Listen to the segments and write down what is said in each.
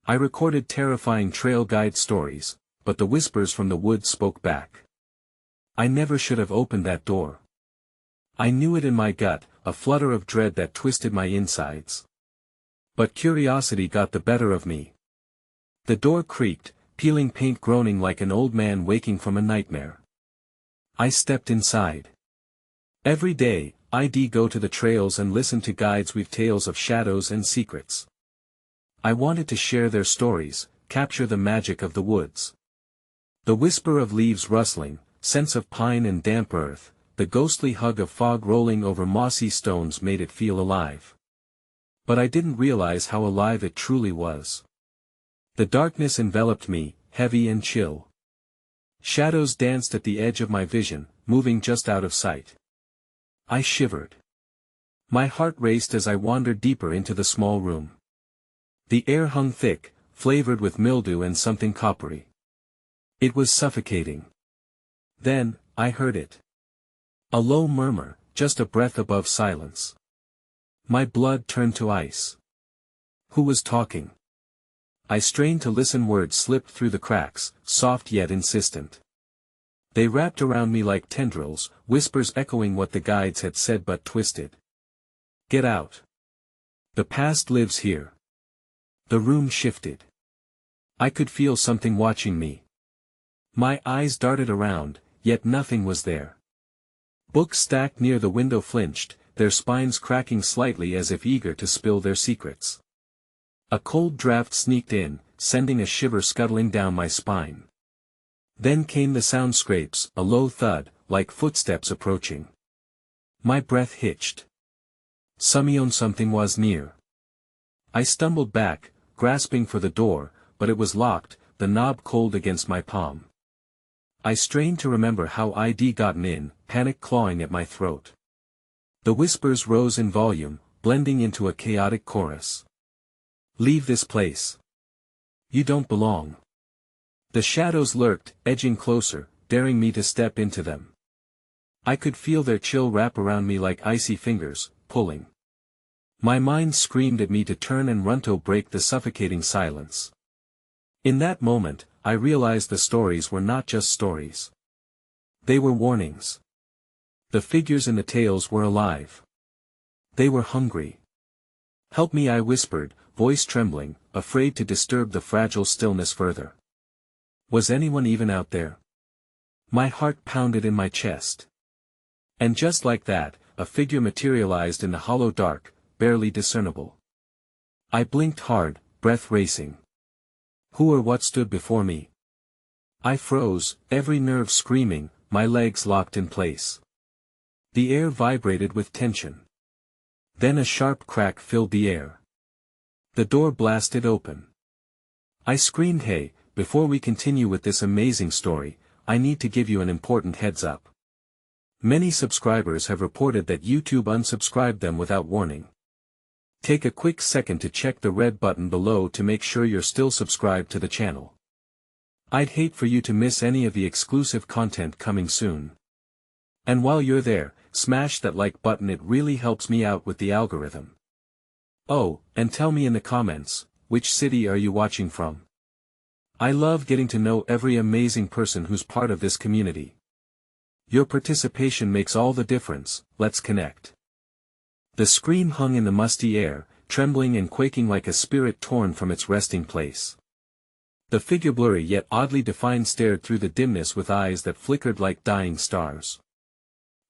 I recorded terrifying trail guide stories, but the whispers from the woods spoke back. I never should have opened that door. I knew it in my gut, a flutter of dread that twisted my insides. But curiosity got the better of me. The door creaked, peeling paint groaning like an old man waking from a nightmare. I stepped inside. Every day, I'd go to the trails and listen to guides weave tales of shadows and secrets. I wanted to share their stories, capture the magic of the woods. The whisper of leaves rustling, scents of pine and damp earth, the ghostly hug of fog rolling over mossy stones made it feel alive. But I didn't realize how alive it truly was. The darkness enveloped me, heavy and chill. Shadows danced at the edge of my vision, moving just out of sight. I shivered. My heart raced as I wandered deeper into the small room. The air hung thick, flavored with mildew and something coppery. It was suffocating. Then, I heard it. A low murmur, just a breath above silence. My blood turned to ice. Who was talking? I strained to listen. Words slipped through the cracks, soft yet insistent. They wrapped around me like tendrils, whispers echoing what the guides had said but twisted. Get out. The past lives here. The room shifted. I could feel something watching me. My eyes darted around, yet nothing was there. Books stacked near the window flinched, their spines cracking slightly as if eager to spill their secrets. A cold draft sneaked in, sending a shiver scuttling down my spine. Then came the sound scrapes, a low thud, like footsteps approaching. My breath hitched. Something was near. I stumbled back, grasping for the door, but it was locked, the knob cold against my palm. I strained to remember how I'd gotten in, panic clawing at my throat. The whispers rose in volume, blending into a chaotic chorus. Leave this place. You don't belong. The shadows lurked, edging closer, daring me to step into them. I could feel their chill wrap around me like icy fingers, pulling. My mind screamed at me to turn and run to break the suffocating silence. In that moment, I realized the stories were not just stories. They were warnings. The figures in the tales were alive. They were hungry. Help me, I whispered, voice trembling, afraid to disturb the fragile stillness further. Was anyone even out there? My heart pounded in my chest. And just like that, a figure materialized in the hollow dark, barely discernible. I blinked hard, breath racing. Who or what stood before me? I froze, every nerve screaming, my legs locked in place. The air vibrated with tension. Then a sharp crack filled the air. The door blasted open. I screamed, hey, before we continue with this amazing story, I need to give you an important heads up. Many subscribers have reported that YouTube unsubscribed them without warning. Take a quick second to check the red button below to make sure you're still subscribed to the channel. I'd hate for you to miss any of the exclusive content coming soon. And while you're there, smash that like button, it really helps me out with the algorithm. Oh, and tell me in the comments, which city are you watching from? I love getting to know every amazing person who's part of this community. Your participation makes all the difference. Let's connect. The scream hung in the musty air, trembling and quaking like a spirit torn from its resting place. The figure, blurry yet oddly defined, stared through the dimness with eyes that flickered like dying stars.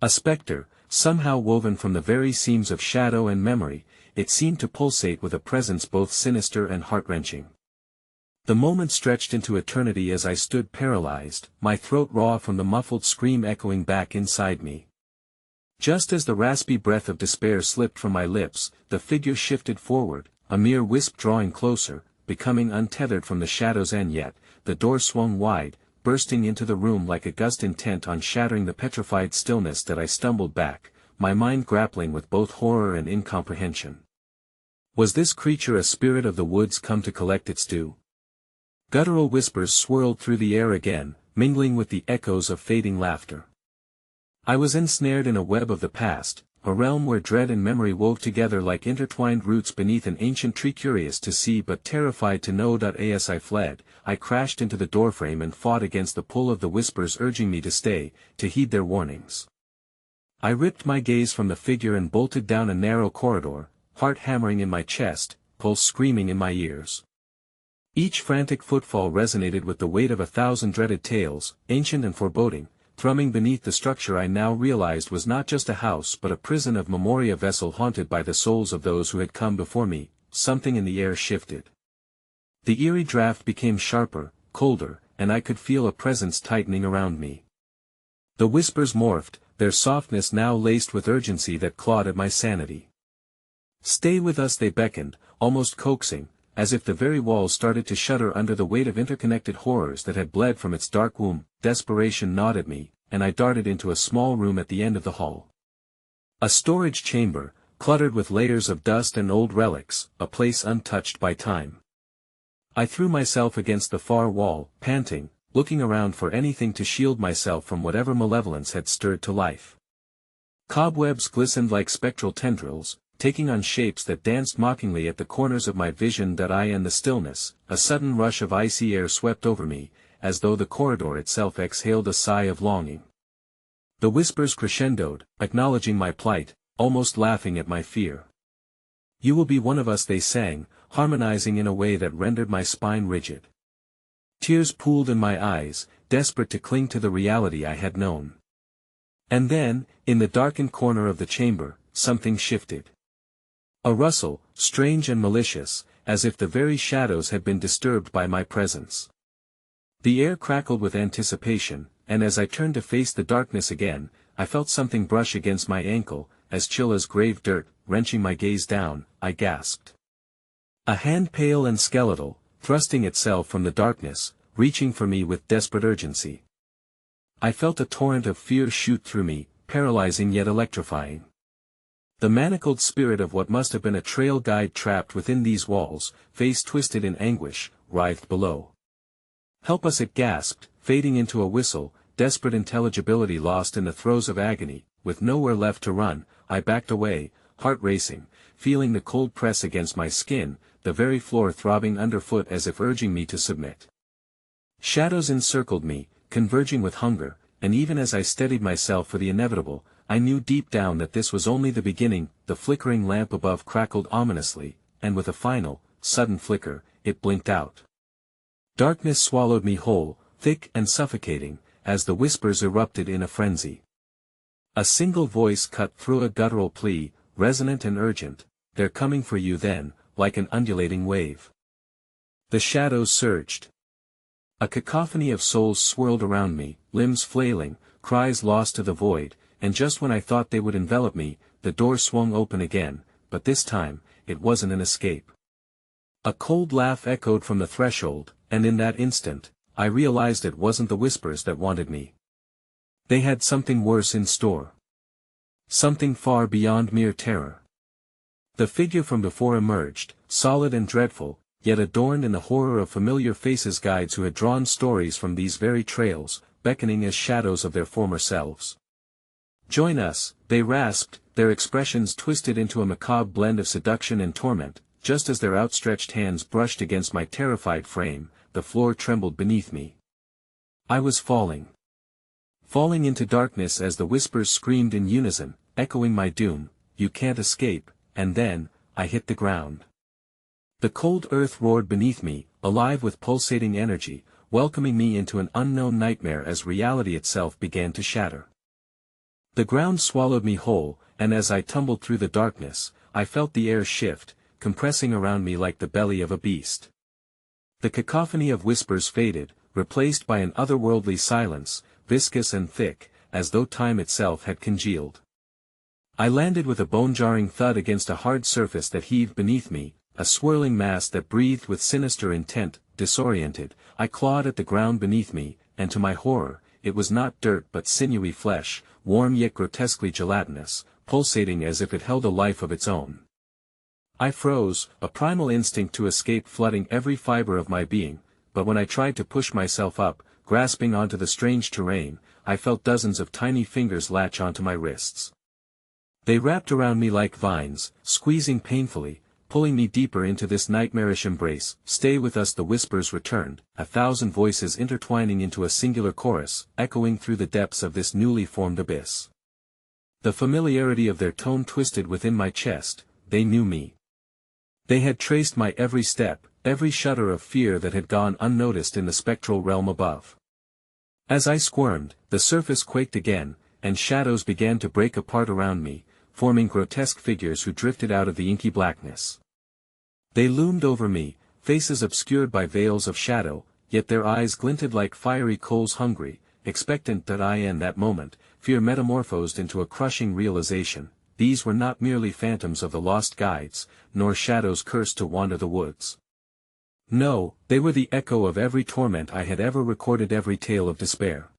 A specter, somehow woven from the very seams of shadow and memory, it seemed to pulsate with a presence both sinister and heart-wrenching. The moment stretched into eternity as I stood paralyzed, my throat raw from the muffled scream echoing back inside me. Just as the raspy breath of despair slipped from my lips, the figure shifted forward, a mere wisp drawing closer, becoming untethered from the shadows, and yet, the door swung wide, bursting into the room like a gust intent on shattering the petrified stillness. That I stumbled back, my mind grappling with both horror and incomprehension. Was this creature a spirit of the woods come to collect its due? Guttural whispers swirled through the air again, mingling with the echoes of fading laughter. I was ensnared in a web of the past, a realm where dread and memory wove together like intertwined roots beneath an ancient tree. Curious to see but terrified to know. As I fled, I crashed into the doorframe and fought against the pull of the whispers urging me to stay, to heed their warnings. I ripped my gaze from the figure and bolted down a narrow corridor, heart hammering in my chest, pulse screaming in my ears. Each frantic footfall resonated with the weight of 1,000 dreaded tales, ancient and foreboding, thrumming beneath the structure I now realized was not just a house but a prison of memory, a vessel haunted by the souls of those who had come before me. Something in the air shifted. The eerie draft became sharper, colder, and I could feel a presence tightening around me. The whispers morphed, their softness now laced with urgency that clawed at my sanity. "Stay with us," they beckoned, almost coaxing, as if the very walls started to shudder under the weight of interconnected horrors that had bled from its dark womb. Desperation gnawed at me, and I darted into a small room at the end of the hall. A storage chamber, cluttered with layers of dust and old relics, a place untouched by time. I threw myself against the far wall, panting, looking around for anything to shield myself from whatever malevolence had stirred to life. Cobwebs glistened like spectral tendrils, taking on shapes that danced mockingly at the corners of my vision. In the stillness, a sudden rush of icy air swept over me, as though the corridor itself exhaled a sigh of longing. The whispers crescendoed, acknowledging my plight, almost laughing at my fear. "You will be one of us," they sang, harmonizing in a way that rendered my spine rigid. Tears pooled in my eyes, desperate to cling to the reality I had known. And then, in the darkened corner of the chamber, something shifted. A rustle, strange and malicious, as if the very shadows had been disturbed by my presence. The air crackled with anticipation, and as I turned to face the darkness again, I felt something brush against my ankle, as chill as grave dirt. Wrenching my gaze down, I gasped. A hand, pale and skeletal, thrusting itself from the darkness, reaching for me with desperate urgency. I felt a torrent of fear shoot through me, paralyzing yet electrifying. The manacled spirit of what must have been a trail guide trapped within these walls, face twisted in anguish, writhed below. "Help us," it gasped, fading into a whistle, desperate intelligibility lost in the throes of agony. With nowhere left to run, I backed away, heart racing, feeling the cold press against my skin, the very floor throbbing underfoot as if urging me to submit. Shadows encircled me, converging with hunger, and even as I steadied myself for the inevitable, I knew deep down that this was only the beginning. The flickering lamp above crackled ominously, and with a final, sudden flicker, it blinked out. Darkness swallowed me whole, thick and suffocating, as the whispers erupted in a frenzy. A single voice cut through, a guttural plea, resonant and urgent. "They're coming for you." Then, like an undulating wave, the shadows surged. A cacophony of souls swirled around me, limbs flailing, cries lost to the void, and just when I thought they would envelop me, the door swung open again, but this time, it wasn't an escape. A cold laugh echoed from the threshold, and in that instant, I realized it wasn't the whispers that wanted me. They had something worse in store. Something far beyond mere terror. The figure from before emerged, solid and dreadful, yet adorned in the horror of familiar faces, guides who had drawn stories from these very trails, beckoning as shadows of their former selves. "Join us," they rasped, their expressions twisted into a macabre blend of seduction and torment. Just as their outstretched hands brushed against my terrified frame, the floor trembled beneath me. I was falling. Falling into darkness as the whispers screamed in unison, echoing my doom, "You can't escape," and then, I hit the ground. The cold earth roared beneath me, alive with pulsating energy, welcoming me into an unknown nightmare as reality itself began to shatter. The ground swallowed me whole, and as I tumbled through the darkness, I felt the air shift, compressing around me like the belly of a beast. The cacophony of whispers faded, replaced by an otherworldly silence, viscous and thick, as though time itself had congealed. I landed with a bone-jarring thud against a hard surface that heaved beneath me, a swirling mass that breathed with sinister intent. Disoriented, I clawed at the ground beneath me, and to my horror, it was not dirt but sinewy flesh, warm yet grotesquely gelatinous, pulsating as if it held a life of its own. I froze, a primal instinct to escape flooding every fiber of my being, but when I tried to push myself up, grasping onto the strange terrain, I felt dozens of tiny fingers latch onto my wrists. They wrapped around me like vines, squeezing painfully, pulling me deeper into this nightmarish embrace. Stay with us, the whispers returned, 1,000 voices intertwining into a singular chorus, echoing through the depths of this newly formed abyss. The familiarity of their tone twisted within my chest. They knew me. They had traced my every step, every shudder of fear that had gone unnoticed in the spectral realm above. As I squirmed, the surface quaked again, and shadows began to break apart around me, forming grotesque figures who drifted out of the inky blackness. They loomed over me, faces obscured by veils of shadow, yet their eyes glinted like fiery coals, hungry, expectant that I in that moment, fear metamorphosed into a crushing realization. These were not merely phantoms of the lost guides, nor shadows cursed to wander the woods. No, they were the echo of every torment I had ever recorded, every tale of despair.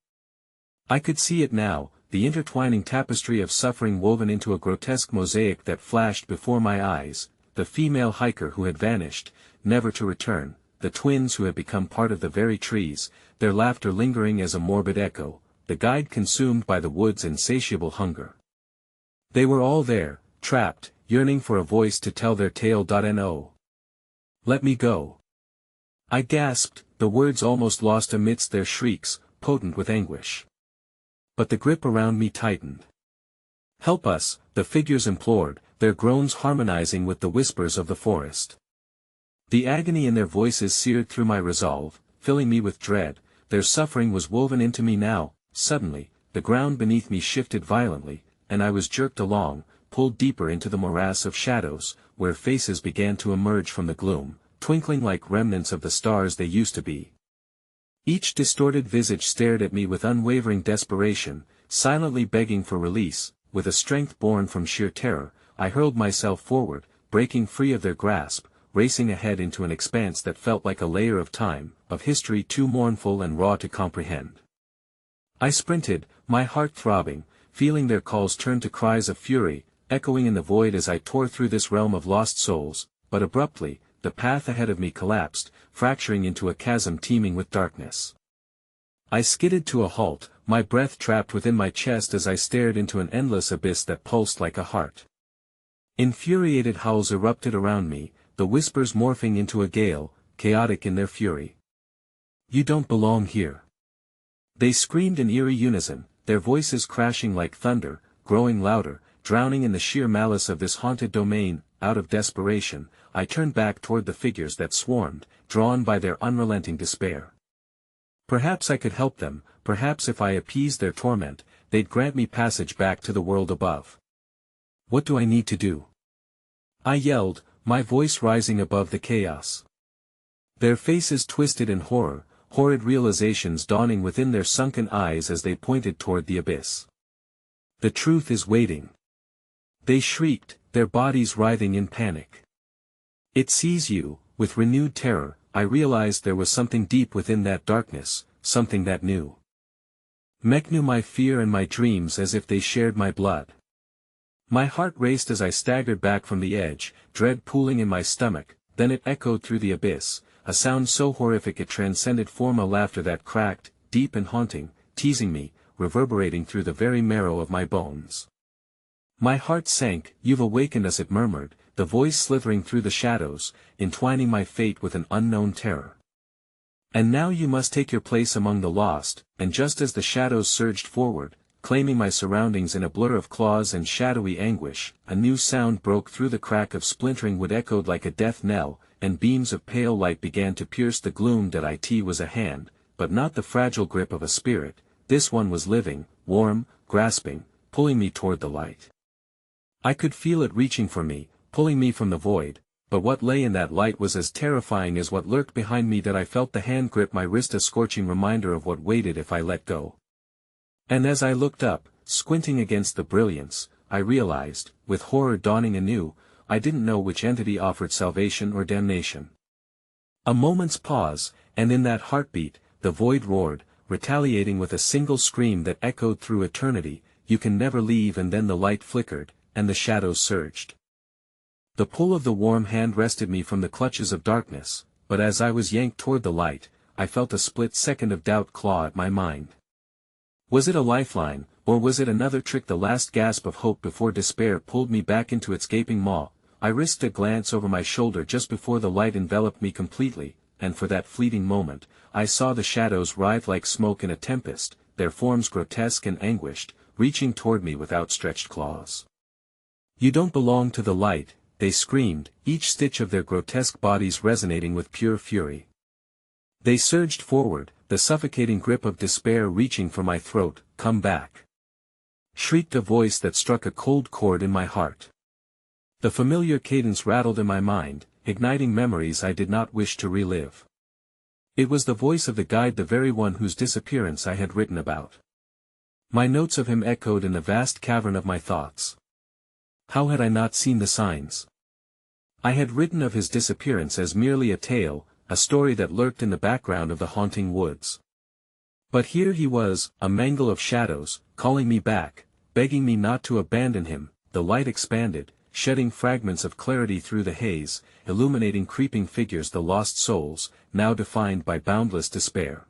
I could see it now, the intertwining tapestry of suffering woven into a grotesque mosaic that flashed before my eyes, the female hiker who had vanished, never to return, the twins who had become part of the very trees, their laughter lingering as a morbid echo, the guide consumed by the wood's insatiable hunger. They were all there, trapped, yearning for a voice to tell their tale. No. Let me go. I gasped, the words almost lost amidst their shrieks, potent with anguish. But the grip around me tightened. Help us, the figures implored, their groans harmonizing with the whispers of the forest. The agony in their voices seared through my resolve, filling me with dread. Their suffering was woven into me now. Suddenly, the ground beneath me shifted violently, and I was jerked along, pulled deeper into the morass of shadows, where faces began to emerge from the gloom, twinkling like remnants of the stars they used to be. Each distorted visage stared at me with unwavering desperation, silently begging for release. With a strength born from sheer terror, I hurled myself forward, breaking free of their grasp, racing ahead into an expanse that felt like a layer of time, of history too mournful and raw to comprehend. I sprinted, my heart throbbing, feeling their calls turn to cries of fury, echoing in the void as I tore through this realm of lost souls. But abruptly, the path ahead of me collapsed, fracturing into a chasm teeming with darkness. I skidded to a halt, my breath trapped within my chest as I stared into an endless abyss that pulsed like a heart. Infuriated howls erupted around me, the whispers morphing into a gale, chaotic in their fury. You don't belong here. They screamed in eerie unison, their voices crashing like thunder, growing louder, drowning in the sheer malice of this haunted domain. Out of desperation, I turned back toward the figures that swarmed, drawn by their unrelenting despair. Perhaps I could help them, perhaps if I appeased their torment, they'd grant me passage back to the world above. What do I need to do? I yelled, my voice rising above the chaos. Their faces twisted in horror, horrid realizations dawning within their sunken eyes as they pointed toward the abyss. The truth is waiting. They shrieked, their bodies writhing in panic. It sees you. With renewed terror, I realized there was something deep within that darkness, something that knew. Knew my fear and my dreams as if they shared my blood. My heart raced as I staggered back from the edge, dread pooling in my stomach. Then it echoed through the abyss, a sound so horrific it transcended form, a laughter that cracked, deep and haunting, teasing me, reverberating through the very marrow of my bones. My heart sank. You've awakened us, it murmured, the voice slithering through the shadows, entwining my fate with an unknown terror. And now you must take your place among the lost. And just as the shadows surged forward, claiming my surroundings in a blur of claws and shadowy anguish, a new sound broke through the crack of splintering wood, echoed like a death knell, and beams of pale light began to pierce the gloom. It was a hand, but not the fragile grip of a spirit. This one was living, warm, grasping, pulling me toward the light. I could feel it reaching for me, pulling me from the void, but what lay in that light was as terrifying as what lurked behind me. I felt the hand grip my wrist, a scorching reminder of what waited if I let go. And as I looked up, squinting against the brilliance, I realized, with horror dawning anew, I didn't know which entity offered salvation or damnation. A moment's pause, and in that heartbeat, the void roared, retaliating with a single scream that echoed through eternity, "You can never leave!" And then the light flickered, and the shadows surged. The pull of the warm hand wrested me from the clutches of darkness, but as I was yanked toward the light, I felt a split second of doubt claw at my mind. Was it a lifeline, Or was it another trick, the last gasp of hope before despair pulled me back into its gaping maw? I risked a glance over my shoulder just before the light enveloped me completely, and for that fleeting moment, I saw the shadows writhe like smoke in a tempest, their forms grotesque and anguished, reaching toward me with outstretched claws. "You don't belong to the light," they screamed, each stitch of their grotesque bodies resonating with pure fury. They surged forward, the suffocating grip of despair reaching for my throat. "Come back!" shrieked a voice that struck a cold chord in my heart. The familiar cadence rattled in my mind, igniting memories I did not wish to relive. It was the voice of the guide, the very one whose disappearance I had written about. My notes of him echoed in the vast cavern of my thoughts. How had I not seen the signs? I had written of his disappearance as merely a tale, a story that lurked in the background of the haunting woods. But here he was, a mangle of shadows, calling me back, begging me not to abandon him. The light expanded, shedding fragments of clarity through the haze, illuminating creeping figures, the lost souls, now defined by boundless despair.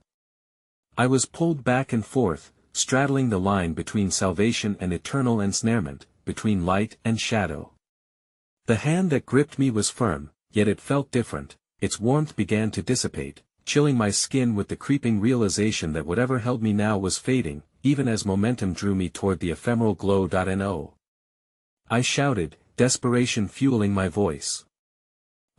I was pulled back and forth, straddling the line between salvation and eternal ensnarement, between light and shadow. The hand that gripped me was firm, yet it felt different. Its warmth began to dissipate, chilling my skin with the creeping realization that whatever held me now was fading, even as momentum drew me toward the ephemeral glow. No. I shouted, desperation fueling my voice.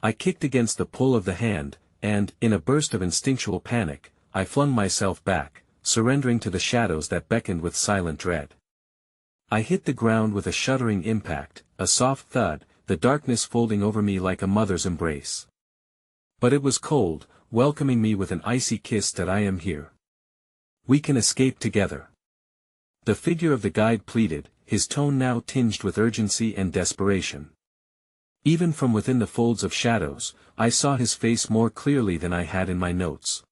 I kicked against the pull of the hand, and, in a burst of instinctual panic, I flung myself back, surrendering to the shadows that beckoned with silent dread. I hit the ground with a shuddering impact, a soft thud, the darkness folding over me like a mother's embrace. But it was cold, welcoming me with an icy kiss. "That I am here. We can escape together," the figure of the guide pleaded, his tone now tinged with urgency and desperation. Even from within the folds of shadows, I saw his face more clearly than I had in my notes.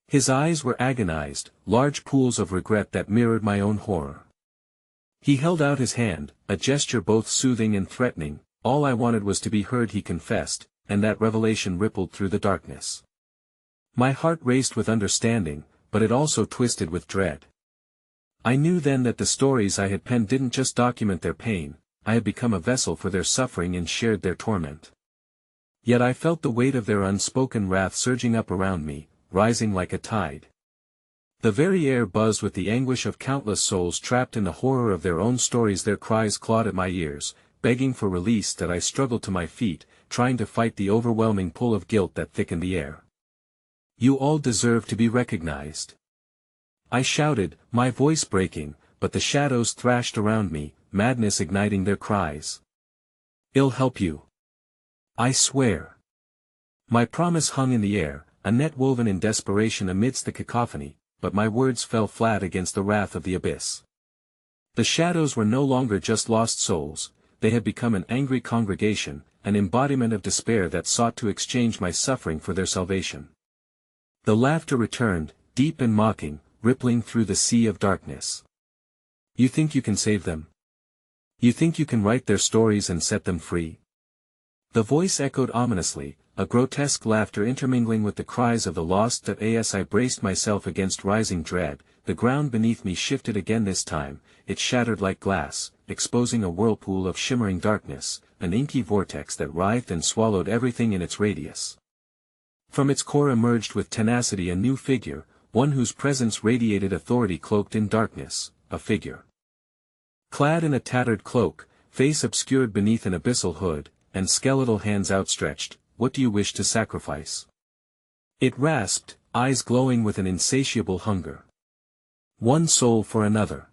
His eyes were agonized, large pools of regret that mirrored my own horror. He held out his hand, a gesture both soothing and threatening. "All I wanted was to be heard," he confessed, and that revelation rippled through the darkness. My heart raced with understanding, but it also twisted with dread. I knew then that the stories I had penned didn't just document their pain, I had become a vessel for their suffering and shared their torment. Yet I felt the weight of their unspoken wrath surging up around me, rising like a tide. The very air buzzed with the anguish of countless souls trapped in the horror of their own stories. Their cries clawed at my ears, begging for release. That I struggled to my feet, trying to fight the overwhelming pull of guilt that thickened the air. "You all deserve to be recognized," I shouted, my voice breaking, but the shadows thrashed around me, madness igniting their cries. "I'll help you. I swear." My promise hung in the air, a net woven in desperation amidst the cacophony, but my words fell flat against the wrath of the abyss. The shadows were no longer just lost souls, they had become an angry congregation, an embodiment of despair that sought to exchange my suffering for their salvation. The laughter returned, deep and mocking, rippling through the sea of darkness. "You think you can save them? You think you can write their stories and set them free?" The voice echoed ominously, a grotesque laughter intermingling with the cries of the lost. As I braced myself against rising dread, the ground beneath me shifted again. This time, it shattered like glass, exposing a whirlpool of shimmering darkness, an inky vortex that writhed and swallowed everything in its radius. From its core emerged with tenacity a new figure, one whose presence radiated authority cloaked in darkness, a figure clad in a tattered cloak, face obscured beneath an abyssal hood, and skeletal hands outstretched. "What do you wish to sacrifice?" it rasped, eyes glowing with an insatiable hunger. "One soul for another."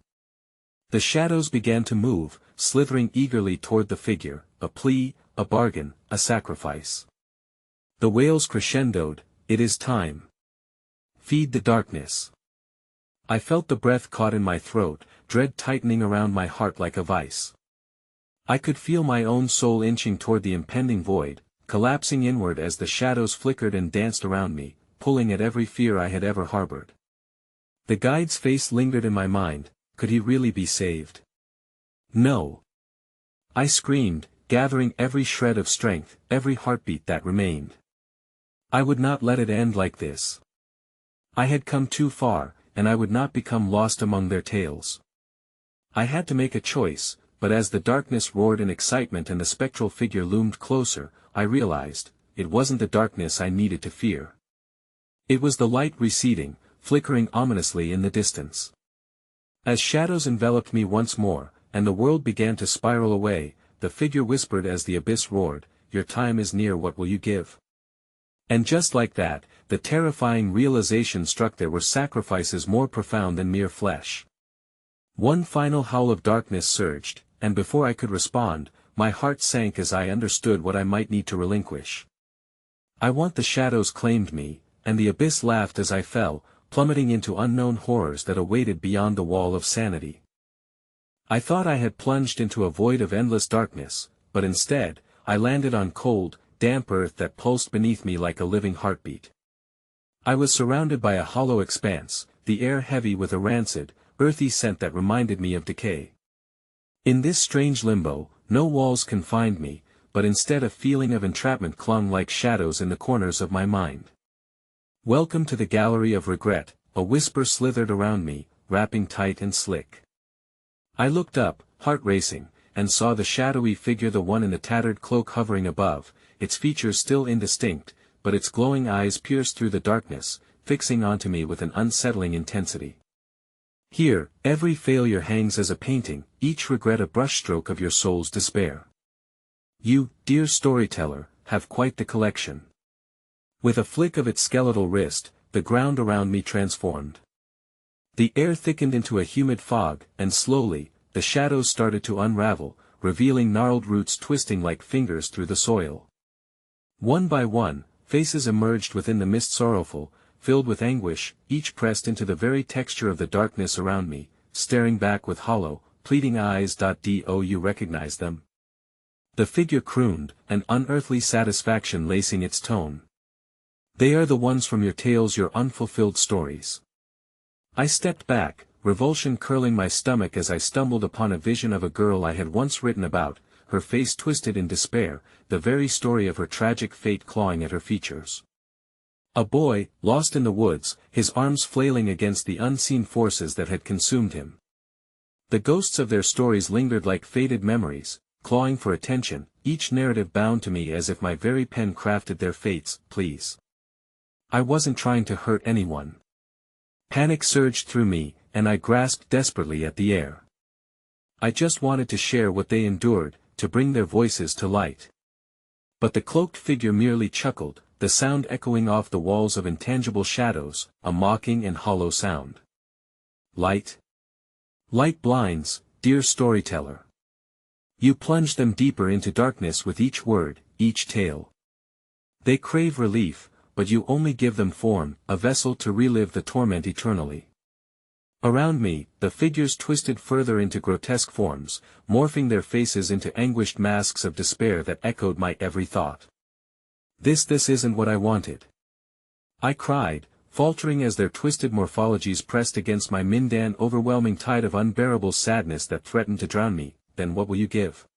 The shadows began to move, slithering eagerly toward the figure, a plea, a bargain, a sacrifice. The wails crescendoed. "It is time. Feed the darkness." I felt the breath caught in my throat, dread tightening around my heart like a vice. I could feel my own soul inching toward the impending void, collapsing inward as the shadows flickered and danced around me, pulling at every fear I had ever harbored. The guide's face lingered in my mind. Could he really be saved? No. I screamed, gathering every shred of strength, every heartbeat that remained. I would not let it end like this. I had come too far, and I would not become lost among their tales. I had to make a choice, but as the darkness roared in excitement and the spectral figure loomed closer, I realized, it wasn't the darkness I needed to fear. It was the light receding, flickering ominously in the distance. As shadows enveloped me once more, and the world began to spiral away, the figure whispered as the abyss roared, "Your time is near, what will you give?" And just like that, the terrifying realization struck: there were sacrifices more profound than mere flesh. One final howl of darkness surged, and before I could respond, my heart sank as I understood what I might need to relinquish. "I want," the shadows claimed me, and the abyss laughed as I fell, plummeting into unknown horrors that awaited beyond the wall of sanity. I thought I had plunged into a void of endless darkness, but instead, I landed on cold, damp earth that pulsed beneath me like a living heartbeat. I was surrounded by a hollow expanse, the air heavy with a rancid, earthy scent that reminded me of decay. In this strange limbo, no walls confined me, but instead a feeling of entrapment clung like shadows in the corners of my mind. "Welcome to the gallery of regret," a whisper slithered around me, wrapping tight and slick. I looked up, heart racing, and saw the shadowy figure, the one in the tattered cloak, hovering above, its features still indistinct, but its glowing eyes pierced through the darkness, fixing onto me with an unsettling intensity. "Here, every failure hangs as a painting, each regret a brushstroke of your soul's despair. You, dear storyteller, have quite the collection." With a flick of its skeletal wrist, the ground around me transformed. The air thickened into a humid fog, and slowly, the shadows started to unravel, revealing gnarled roots twisting like fingers through the soil. One by one, faces emerged within the mist, sorrowful, filled with anguish, each pressed into the very texture of the darkness around me, staring back with hollow, pleading eyes. "Do you recognize them?" The figure crooned, an unearthly satisfaction lacing its tone. "They are the ones from your tales, your unfulfilled stories." I stepped back, revulsion curling my stomach as I stumbled upon a vision of a girl I had once written about, her face twisted in despair, the very story of her tragic fate clawing at her features. A boy, lost in the woods, his arms flailing against the unseen forces that had consumed him. The ghosts of their stories lingered like faded memories, clawing for attention, each narrative bound to me as if my very pen crafted their fates. "Please. I wasn't trying to hurt anyone." Panic surged through me, and I grasped desperately at the air. I just wanted to share what they endured, to bring their voices to light. But the cloaked figure merely chuckled, the sound echoing off the walls of intangible shadows, a mocking and hollow sound. "Light? Light blinds, dear storyteller. You plunge them deeper into darkness with each word, each tale. They crave relief, but you only give them form, a vessel to relive the torment eternally." Around me, the figures twisted further into grotesque forms, morphing their faces into anguished masks of despair that echoed my every thought. This isn't what I wanted," I cried, faltering as their twisted morphologies pressed against my mindan, overwhelming tide of unbearable sadness that threatened to drown me. "Then what will you give?"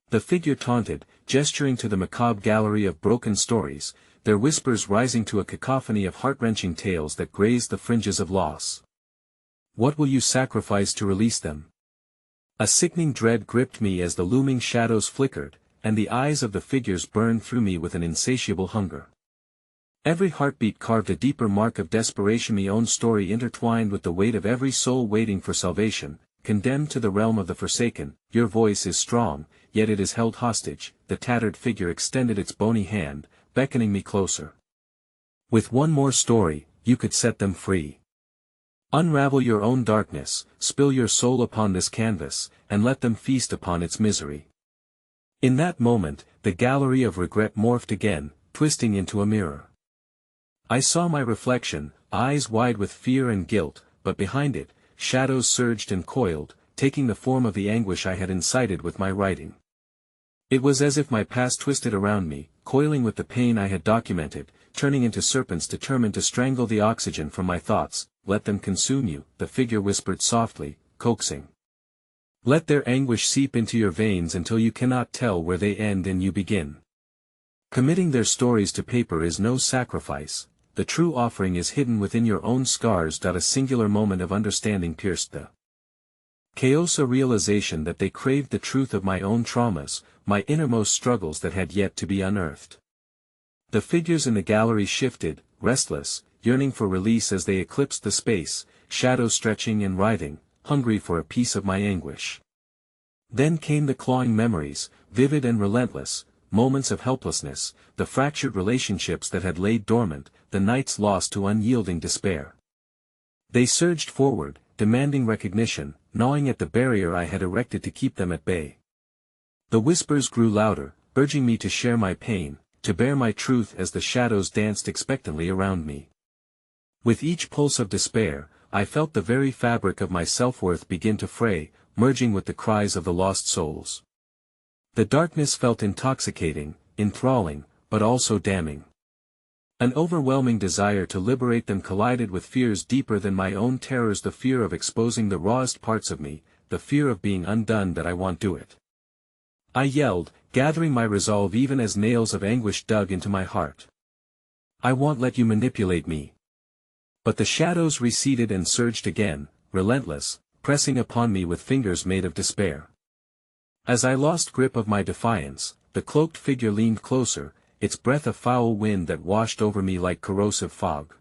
The figure taunted, gesturing to the macabre gallery of broken stories, their whispers rising to a cacophony of heart-wrenching tales that grazed the fringes of loss. "What will you sacrifice to release them?" A sickening dread gripped me as the looming shadows flickered, and the eyes of the figures burned through me with an insatiable hunger. Every heartbeat carved a deeper mark of desperation, my own story intertwined with the weight of every soul waiting for salvation, condemned to the realm of the forsaken. "Your voice is strong, yet it is held hostage." The tattered figure extended its bony hand, beckoning me closer. "With one more story, you could set them free. Unravel your own darkness, spill your soul upon this canvas, and let them feast upon its misery." In that moment, the gallery of regret morphed again, twisting into a mirror. I saw my reflection, eyes wide with fear and guilt, but behind it, shadows surged and coiled, taking the form of the anguish I had incited with my writing. It was as if my past twisted around me, coiling with the pain I had documented, turning into serpents determined to strangle the oxygen from my thoughts. "Let them consume you," the figure whispered softly, coaxing. "Let their anguish seep into your veins until you cannot tell where they end and you begin. Committing their stories to paper is no sacrifice, the true offering is hidden within your own scars." A singular moment of understanding pierced the Chaos, a realization that they craved the truth of my own traumas, my innermost struggles that had yet to be unearthed. The figures in the gallery shifted, restless, yearning for release as they eclipsed the space, shadows stretching and writhing, hungry for a piece of my anguish. Then came the clawing memories, vivid and relentless, moments of helplessness, the fractured relationships that had laid dormant, the nights lost to unyielding despair. They surged forward, demanding recognition, gnawing at the barrier I had erected to keep them at bay. The whispers grew louder, urging me to share my pain, to bear my truth as the shadows danced expectantly around me. With each pulse of despair, I felt the very fabric of my self-worth begin to fray, merging with the cries of the lost souls. The darkness felt intoxicating, enthralling, but also damning. An overwhelming desire to liberate them collided with fears deeper than my own terrors, the fear of exposing the rawest parts of me, the fear of being undone that I won't do it. I yelled, gathering my resolve even as nails of anguish dug into my heart. I won't let you manipulate me. But the shadows receded and surged again, relentless, pressing upon me with fingers made of despair. As I lost grip of my defiance, the cloaked figure leaned closer, its breath a foul wind that washed over me like corrosive fog.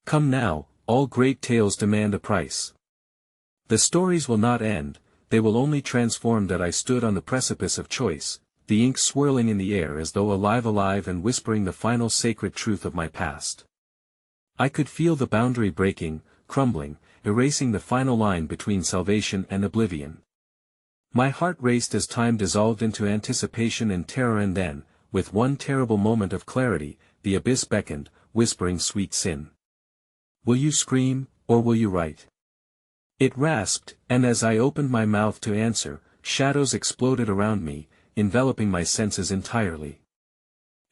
Come now, all great tales demand a price. The stories will not end, they will only transform. That I stood on the precipice of choice, the ink swirling in the air as though alive and whispering the final sacred truth of my past. I could feel the boundary breaking, crumbling, erasing the final line between salvation and oblivion. My heart raced as time dissolved into anticipation and terror, and then, with one terrible moment of clarity, the abyss beckoned, whispering sweet sin. Will you scream, or will you write? It rasped, and as I opened my mouth to answer, shadows exploded around me, enveloping my senses entirely.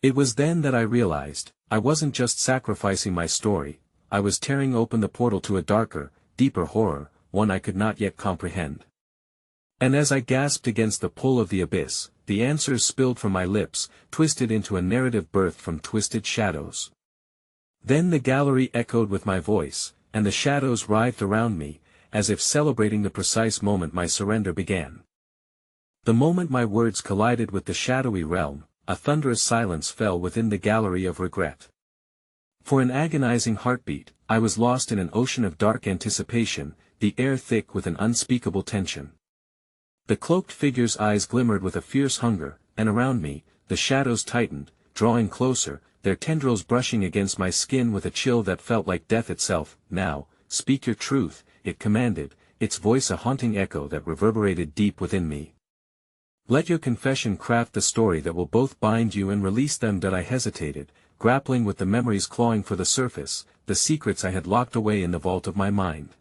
It was then that I realized, I wasn't just sacrificing my story, I was tearing open the portal to a darker, deeper horror, one I could not yet comprehend. And as I gasped against the pull of the abyss, the answers spilled from my lips, twisted into a narrative birthed from twisted shadows. Then the gallery echoed with my voice, and the shadows writhed around me, as if celebrating the precise moment my surrender began. The moment my words collided with the shadowy realm, a thunderous silence fell within the gallery of regret. For an agonizing heartbeat, I was lost in an ocean of dark anticipation, the air thick with an unspeakable tension. The cloaked figure's eyes glimmered with a fierce hunger, and around me, the shadows tightened, drawing closer, their tendrils brushing against my skin with a chill that felt like death itself. Now, speak your truth, it commanded, its voice a haunting echo that reverberated deep within me. Let your confession craft the story that will both bind you and release them. That I hesitated, grappling with the memories clawing for the surface, the secrets I had locked away in the vault of my mind.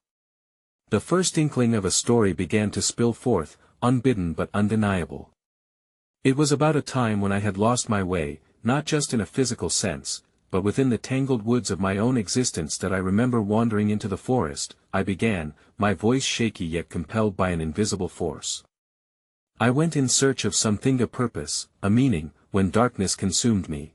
The first inkling of a story began to spill forth, unbidden but undeniable. It was about a time when I had lost my way, not just in a physical sense, but within the tangled woods of my own existence. That I remember wandering into the forest, I began, my voice shaky yet compelled by an invisible force. I went in search of something, a purpose, a meaning, when darkness consumed me.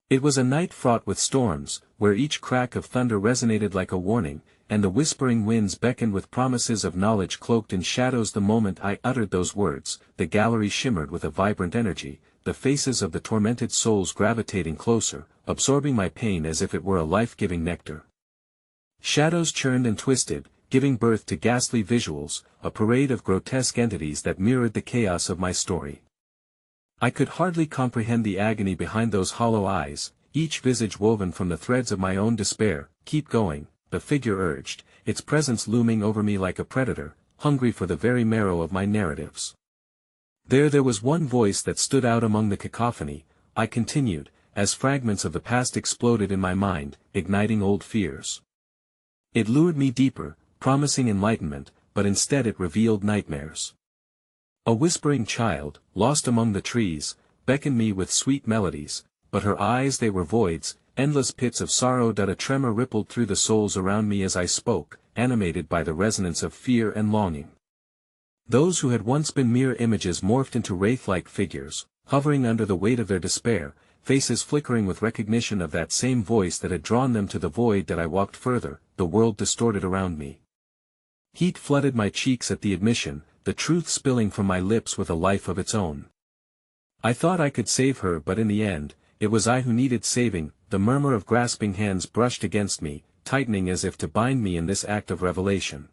It was a night fraught with storms, where each crack of thunder resonated like a warning, and the whispering winds beckoned with promises of knowledge cloaked in shadows. The moment I uttered those words, the gallery shimmered with a vibrant energy, the faces of the tormented souls gravitating closer, absorbing my pain as if it were a life-giving nectar. Shadows churned and twisted, giving birth to ghastly visuals, a parade of grotesque entities that mirrored the chaos of my story. I could hardly comprehend the agony behind those hollow eyes, each visage woven from the threads of my own despair. Keep going, the figure urged, its presence looming over me like a predator, hungry for the very marrow of my narratives. There was one voice that stood out among the cacophony, I continued, as fragments of the past exploded in my mind, igniting old fears. It lured me deeper, promising enlightenment, but instead it revealed nightmares. A whispering child, lost among the trees, beckoned me with sweet melodies, but her eyes, they were voids, endless pits of sorrow. A tremor rippled through the souls around me as I spoke, animated by the resonance of fear and longing. Those who had once been mere images morphed into wraith-like figures, hovering under the weight of their despair, faces flickering with recognition of that same voice that had drawn them to the void. That I walked further, the world distorted around me. Heat flooded my cheeks at the admission, the truth spilling from my lips with a life of its own. I thought I could save her, but in the end, it was I who needed saving. The murmur of grasping hands brushed against me, tightening as if to bind me in this act of revelation.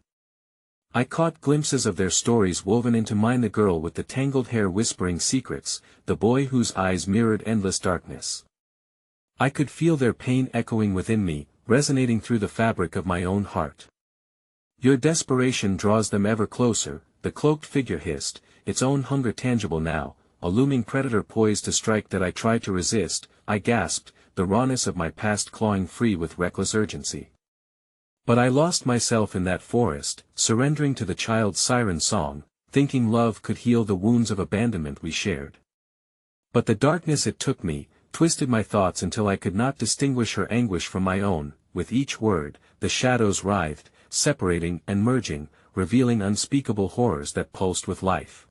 I caught glimpses of their stories woven into mine, the girl with the tangled hair whispering secrets, the boy whose eyes mirrored endless darkness. I could feel their pain echoing within me, resonating through the fabric of my own heart. Your desperation draws them ever closer, the cloaked figure hissed, its own hunger tangible now, a looming predator poised to strike that I tried to resist. I gasped, the rawness of my past clawing free with reckless urgency. But I lost myself in that forest, surrendering to the child's siren song, thinking love could heal the wounds of abandonment we shared. But the darkness it took me, twisted my thoughts until I could not distinguish her anguish from my own. With each word, the shadows writhed, separating and merging, revealing unspeakable horrors that pulsed with life.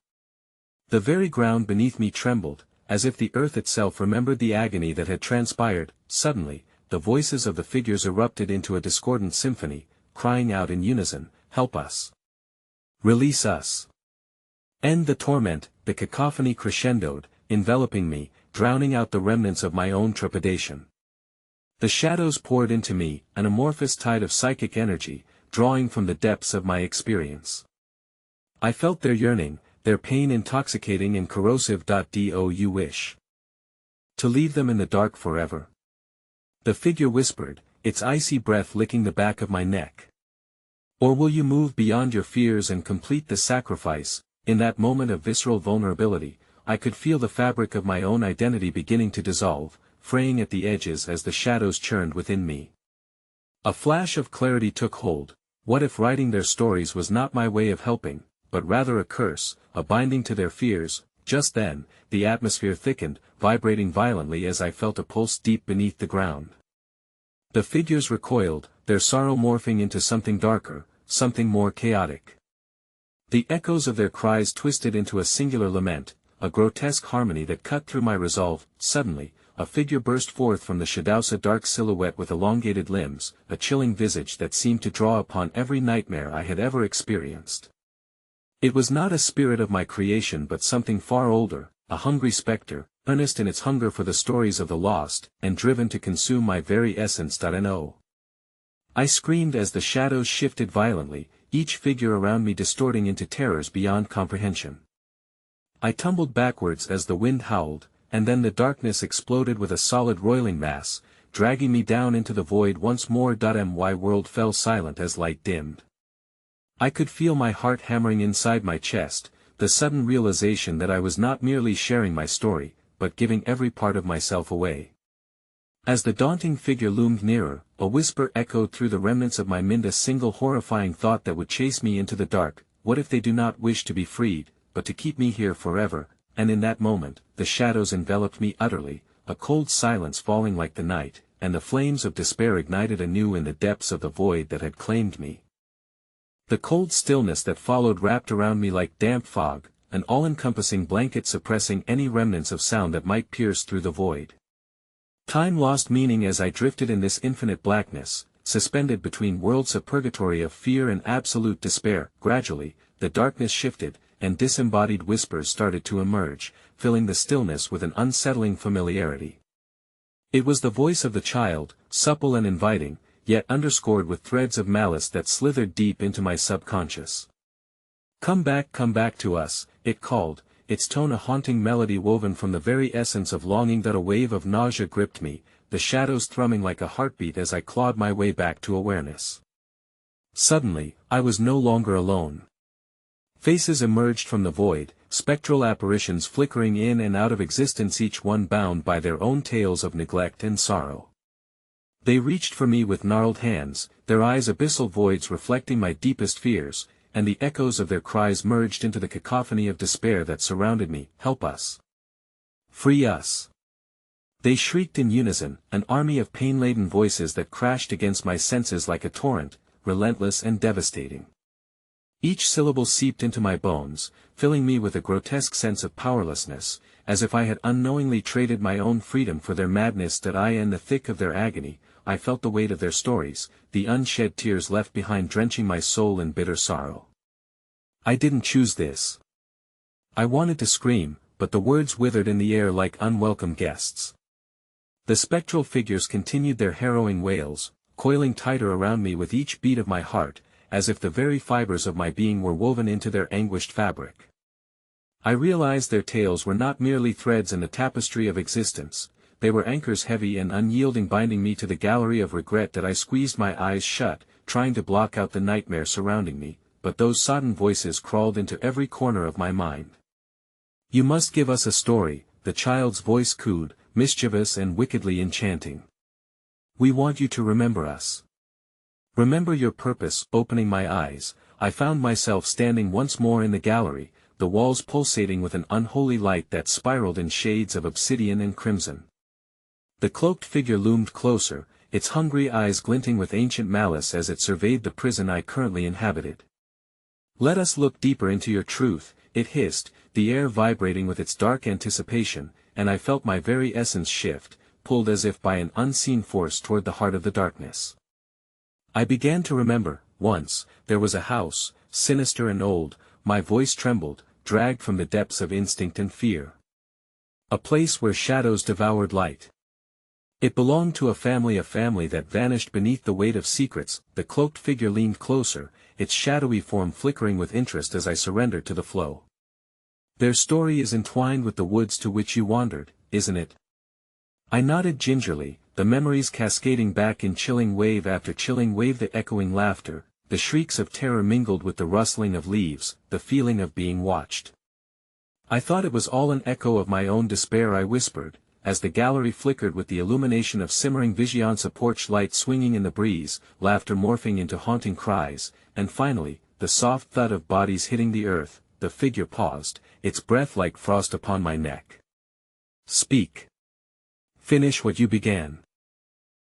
The very ground beneath me trembled, as if the earth itself remembered the agony that had transpired. Suddenly, the voices of the figures erupted into a discordant symphony, crying out in unison, "Help us! Release us! End the torment!" The cacophony crescendoed, enveloping me, drowning out the remnants of my own trepidation. The shadows poured into me, an amorphous tide of psychic energy, drawing from the depths of my experience. I felt their yearning, their pain intoxicating and corrosive. Do you wish to leave them in the dark forever? The figure whispered, its icy breath licking the back of my neck. Or will you move beyond your fears and complete the sacrifice? In that moment of visceral vulnerability, I could feel the fabric of my own identity beginning to dissolve, fraying at the edges as the shadows churned within me. A flash of clarity took hold. What if writing their stories was not my way of helping, but rather a curse, a binding to their fears? Just then, the atmosphere thickened, vibrating violently as I felt a pulse deep beneath the ground. The figures recoiled, their sorrow morphing into something darker, something more chaotic. The echoes of their cries twisted into a singular lament, a grotesque harmony that cut through my resolve. Suddenly, a figure burst forth from the shadows, a dark silhouette with elongated limbs, a chilling visage that seemed to draw upon every nightmare I had ever experienced. It was not a spirit of my creation but something far older, a hungry spectre, earnest in its hunger for the stories of the lost, and driven to consume my very essence. No. I screamed as the shadows shifted violently, each figure around me distorting into terrors beyond comprehension. I tumbled backwards as the wind howled, and then the darkness exploded with a solid roiling mass, dragging me down into the void once more. My world fell silent as light dimmed. I could feel my heart hammering inside my chest, the sudden realization that I was not merely sharing my story, but giving every part of myself away. As the daunting figure loomed nearer, a whisper echoed through the remnants of my mind, a single horrifying thought that would chase me into the dark. What if they do not wish to be freed, but to keep me here forever? And in that moment, the shadows enveloped me utterly, a cold silence falling like the night, and the flames of despair ignited anew in the depths of the void that had claimed me. The cold stillness that followed wrapped around me like damp fog, an all-encompassing blanket suppressing any remnants of sound that might pierce through the void. Time lost meaning as I drifted in this infinite blackness, suspended between worlds, a purgatory of fear and absolute despair. Gradually, the darkness shifted, and disembodied whispers started to emerge, filling the stillness with an unsettling familiarity. It was the voice of the child, supple and inviting, yet underscored with threads of malice that slithered deep into my subconscious. Come back to us," it called, its tone a haunting melody woven from the very essence of longing. That a wave of nausea gripped me, the shadows thrumming like a heartbeat as I clawed my way back to awareness. Suddenly, I was no longer alone. Faces emerged from the void, spectral apparitions flickering in and out of existence, each one bound by their own tales of neglect and sorrow. They reached for me with gnarled hands, their eyes abyssal voids reflecting my deepest fears, and the echoes of their cries merged into the cacophony of despair that surrounded me. "Help us! Free us!" They shrieked in unison, an army of pain-laden voices that crashed against my senses like a torrent, relentless and devastating. Each syllable seeped into my bones, filling me with a grotesque sense of powerlessness, as if I had unknowingly traded my own freedom for their madness. That I, in the thick of their agony, I felt the weight of their stories, the unshed tears left behind drenching my soul in bitter sorrow. I didn't choose this. I wanted to scream, but the words withered in the air like unwelcome guests. The spectral figures continued their harrowing wails, coiling tighter around me with each beat of my heart, as if the very fibers of my being were woven into their anguished fabric. I realized their tales were not merely threads in the tapestry of existence, they were anchors heavy and unyielding binding me to the gallery of regret that I squeezed my eyes shut, trying to block out the nightmare surrounding me, but those sodden voices crawled into every corner of my mind. "You must give us a story," the child's voice cooed, mischievous and wickedly enchanting. "We want you to remember us. Remember your purpose." Opening my eyes, I found myself standing once more in the gallery, the walls pulsating with an unholy light that spiraled in shades of obsidian and crimson. The cloaked figure loomed closer, its hungry eyes glinting with ancient malice as it surveyed the prison I currently inhabited. "Let us look deeper into your truth," it hissed, the air vibrating with its dark anticipation, and I felt my very essence shift, pulled as if by an unseen force toward the heart of the darkness. I began to remember. Once, there was a house, sinister and old, my voice trembled, dragged from the depths of instinct and fear. A place where shadows devoured light. It belonged to a family that vanished beneath the weight of secrets. The cloaked figure leaned closer, its shadowy form flickering with interest as I surrendered to the flow. "Their story is entwined with the woods to which you wandered, isn't it?" I nodded gingerly, the memories cascading back in chilling wave after chilling wave, the echoing laughter, the shrieks of terror mingled with the rustling of leaves, the feeling of being watched. "I thought it was all an echo of my own despair," I whispered, as the gallery flickered with the illumination of simmering vigilantes, a porch light swinging in the breeze, laughter morphing into haunting cries, and finally, the soft thud of bodies hitting the earth. The figure paused, its breath like frost upon my neck. "Speak. Finish what you began."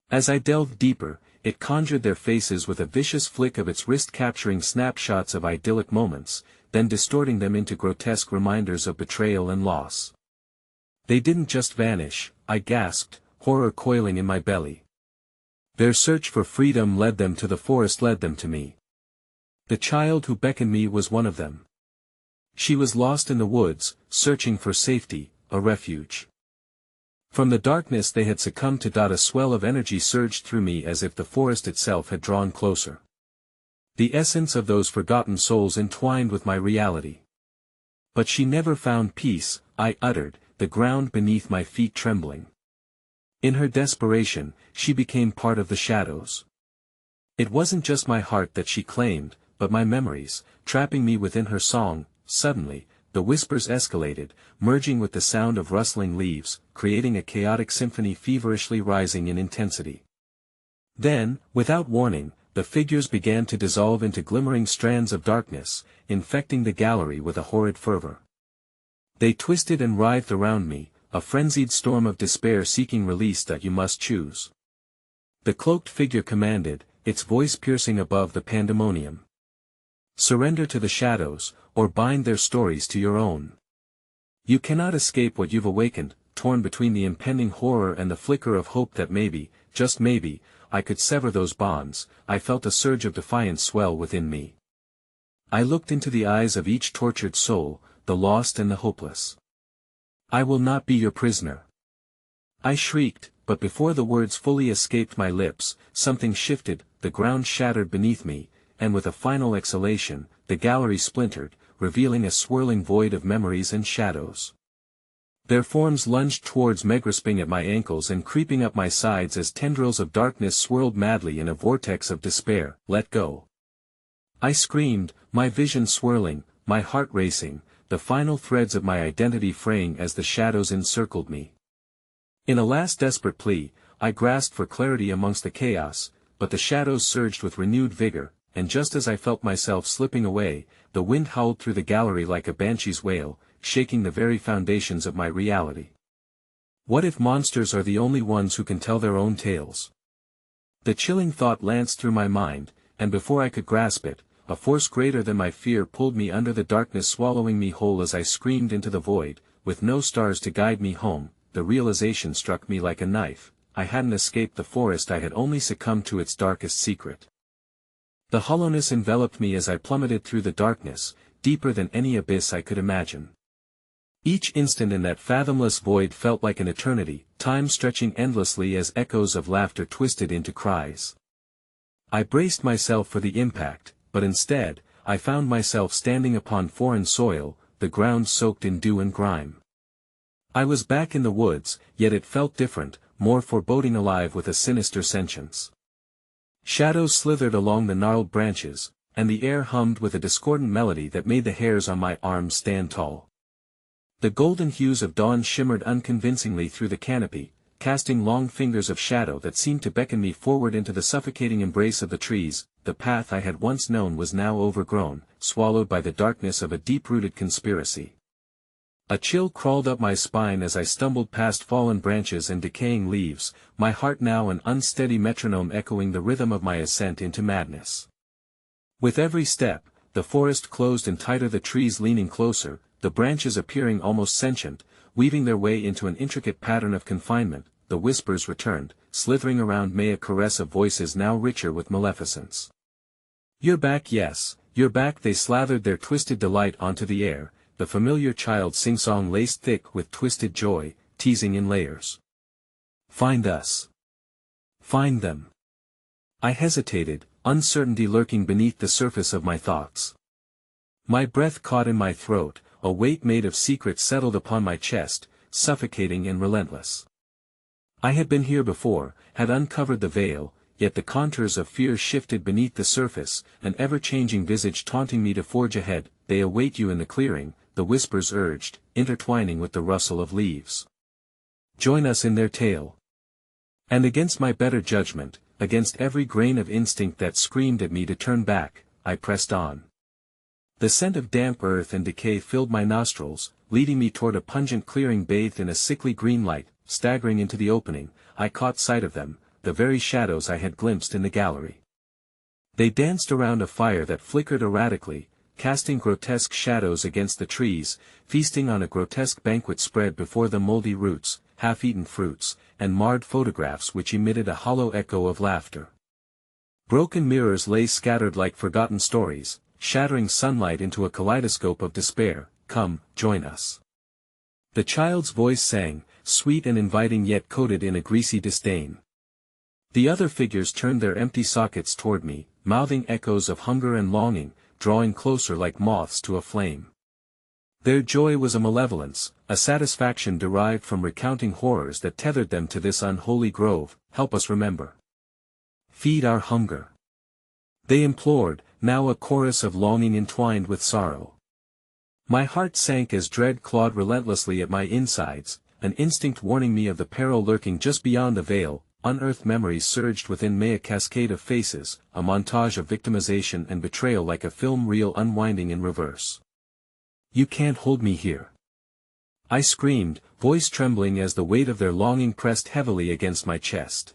As I delved deeper, it conjured their faces with a vicious flick of its wrist, capturing snapshots of idyllic moments, then distorting them into grotesque reminders of betrayal and loss. "They didn't just vanish," I gasped, horror coiling in my belly. "Their search for freedom led them to the forest, led them to me. The child who beckoned me was one of them. She was lost in the woods, searching for safety, a refuge. From the darkness they had succumbed to. A swell of energy surged through me as if the forest itself had drawn closer. The essence of those forgotten souls entwined with my reality. But she never found peace," I uttered, the ground beneath my feet trembling. "In her desperation, she became part of the shadows. It wasn't just my heart that she claimed, but my memories, trapping me within her song." Suddenly, the whispers escalated, merging with the sound of rustling leaves, creating a chaotic symphony feverishly rising in intensity. Then, without warning, the figures began to dissolve into glimmering strands of darkness, infecting the gallery with a horrid fervor. They twisted and writhed around me, a frenzied storm of despair seeking release. "That you must choose," the cloaked figure commanded, its voice piercing above the pandemonium. "Surrender to the shadows, or bind their stories to your own. You cannot escape what you've awakened." Torn between the impending horror and the flicker of hope that maybe, just maybe, I could sever those bonds, I felt a surge of defiance swell within me. I looked into the eyes of each tortured soul, the lost and the hopeless. "I will not be your prisoner," I shrieked, but before the words fully escaped my lips, something shifted, the ground shattered beneath me, and with a final exhalation, the gallery splintered, revealing a swirling void of memories and shadows. Their forms lunged towards me, grasping at my ankles and creeping up my sides as tendrils of darkness swirled madly in a vortex of despair. "Let go!" I screamed, my vision swirling, my heart racing, the final threads of my identity fraying as the shadows encircled me. In a last desperate plea, I grasped for clarity amongst the chaos, but the shadows surged with renewed vigor, and just as I felt myself slipping away, the wind howled through the gallery like a banshee's wail, shaking the very foundations of my reality. What if monsters are the only ones who can tell their own tales? The chilling thought lanced through my mind, and before I could grasp it, a force greater than my fear pulled me under the darkness, swallowing me whole as I screamed into the void, with no stars to guide me home. The realization struck me like a knife. I hadn't escaped the forest, I had only succumbed to its darkest secret. The hollowness enveloped me as I plummeted through the darkness, deeper than any abyss I could imagine. Each instant in that fathomless void felt like an eternity, time stretching endlessly as echoes of laughter twisted into cries. I braced myself for the impact, but instead, I found myself standing upon foreign soil, the ground soaked in dew and grime. I was back in the woods, yet it felt different, more foreboding, alive with a sinister sentience. Shadows slithered along the gnarled branches, and the air hummed with a discordant melody that made the hairs on my arms stand tall. The golden hues of dawn shimmered unconvincingly through the canopy, casting long fingers of shadow that seemed to beckon me forward into the suffocating embrace of the trees. The path I had once known was now overgrown, swallowed by the darkness of a deep-rooted conspiracy. A chill crawled up my spine as I stumbled past fallen branches and decaying leaves, my heart now an unsteady metronome echoing the rhythm of my ascent into madness. With every step, the forest closed in tighter, the trees leaning closer, the branches appearing almost sentient, weaving their way into an intricate pattern of confinement. The whispers returned, slithering around me, a caress of voices now richer with maleficence. "You're back, yes, you're back," they slathered their twisted delight onto the air, the familiar child sing-song laced thick with twisted joy, teasing in layers. "Find us. Find them." I hesitated, uncertainty lurking beneath the surface of my thoughts. My breath caught in my throat, a weight made of secrets settled upon my chest, suffocating and relentless. I had been here before, had uncovered the veil, yet the contours of fear shifted beneath the surface, an ever-changing visage taunting me to forge ahead. "They await you in the clearing," the whispers urged, intertwining with the rustle of leaves. "Join us in their tale." And against my better judgment, against every grain of instinct that screamed at me to turn back, I pressed on. The scent of damp earth and decay filled my nostrils, leading me toward a pungent clearing bathed in a sickly green light. Staggering into the opening, I caught sight of them, the very shadows I had glimpsed in the gallery. They danced around a fire that flickered erratically, casting grotesque shadows against the trees, feasting on a grotesque banquet spread before them: moldy roots, half-eaten fruits, and marred photographs which emitted a hollow echo of laughter. Broken mirrors lay scattered like forgotten stories, shattering sunlight into a kaleidoscope of despair. "Come, join us." The child's voice sang, sweet and inviting yet coated in a greasy disdain. The other figures turned their empty sockets toward me, mouthing echoes of hunger and longing, drawing closer like moths to a flame. Their joy was a malevolence, a satisfaction derived from recounting horrors that tethered them to this unholy grove. "Help us remember. Feed our hunger," they implored, now a chorus of longing entwined with sorrow. My heart sank as dread clawed relentlessly at my insides, an instinct warning me of the peril lurking just beyond the veil. Unearthed memories surged within me, a cascade of faces, a montage of victimization and betrayal like a film reel unwinding in reverse. "You can't hold me here," I screamed, voice trembling as the weight of their longing pressed heavily against my chest.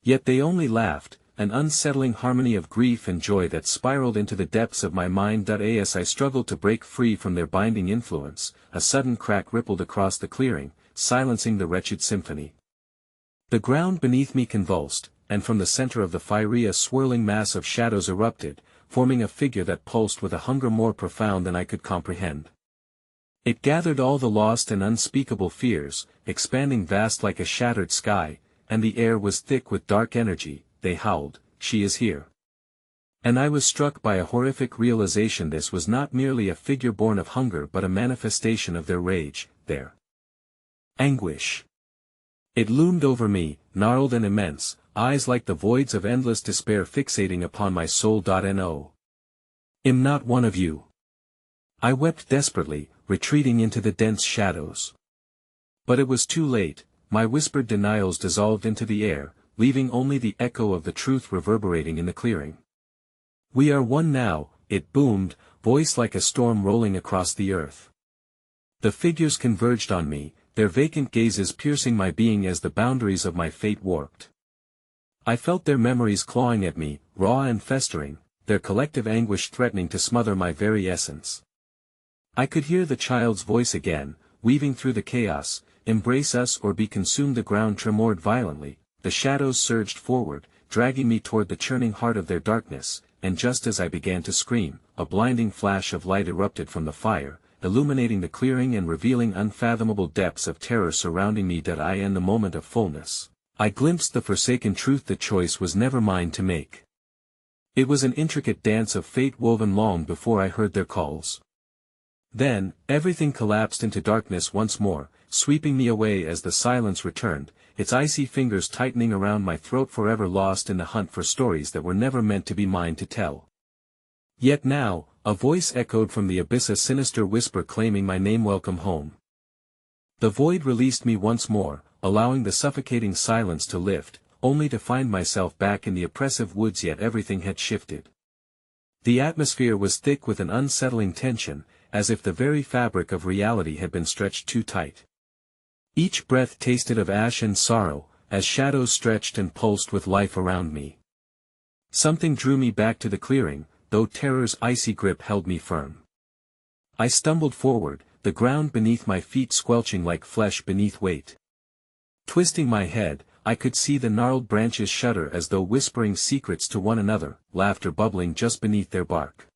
Yet they only laughed, an unsettling harmony of grief and joy that spiraled into the depths of my mind. As I struggled to break free from their binding influence, a sudden crack rippled across the clearing, silencing the wretched symphony. The ground beneath me convulsed, and from the center of the fiery a swirling mass of shadows erupted, forming a figure that pulsed with a hunger more profound than I could comprehend. It gathered all the lost and unspeakable fears, expanding vast like a shattered sky, and the air was thick with dark energy. They howled, "She is here." And I was struck by a horrific realization: this was not merely a figure born of hunger but a manifestation of their rage, their anguish. It loomed over me, gnarled and immense, eyes like the voids of endless despair fixating upon my soul. No. "Am not one of you." I wept desperately, retreating into the dense shadows. But it was too late. My whispered denials dissolved into the air, leaving only the echo of the truth reverberating in the clearing. "We are one now," it boomed, voice like a storm rolling across the earth. The figures converged on me, their vacant gazes piercing my being as the boundaries of my fate warped. I felt their memories clawing at me, raw and festering, their collective anguish threatening to smother my very essence. I could hear the child's voice again, weaving through the chaos, embrace us or be consumed. The ground tremored violently, the shadows surged forward, dragging me toward the churning heart of their darkness, and just as I began to scream, a blinding flash of light erupted from the fire, illuminating the clearing and revealing unfathomable depths of terror surrounding me. In the moment of fullness, I glimpsed the forsaken truth. The choice was never mine to make. It was an intricate dance of fate woven long before I heard their calls. Then, everything collapsed into darkness once more, sweeping me away as the silence returned, its icy fingers tightening around my throat, forever lost in the hunt for stories that were never meant to be mine to tell. Yet now, a voice echoed from the abyss, a sinister whisper claiming my name. Welcome home. The void released me once more, allowing the suffocating silence to lift, only to find myself back in the oppressive woods. Yet everything had shifted. The atmosphere was thick with an unsettling tension, as if the very fabric of reality had been stretched too tight. Each breath tasted of ash and sorrow, as shadows stretched and pulsed with life around me. Something drew me back to the clearing, though terror's icy grip held me firm. I stumbled forward, the ground beneath my feet squelching like flesh beneath weight. Twisting my head, I could see the gnarled branches shudder as though whispering secrets to one another, laughter bubbling just beneath their bark.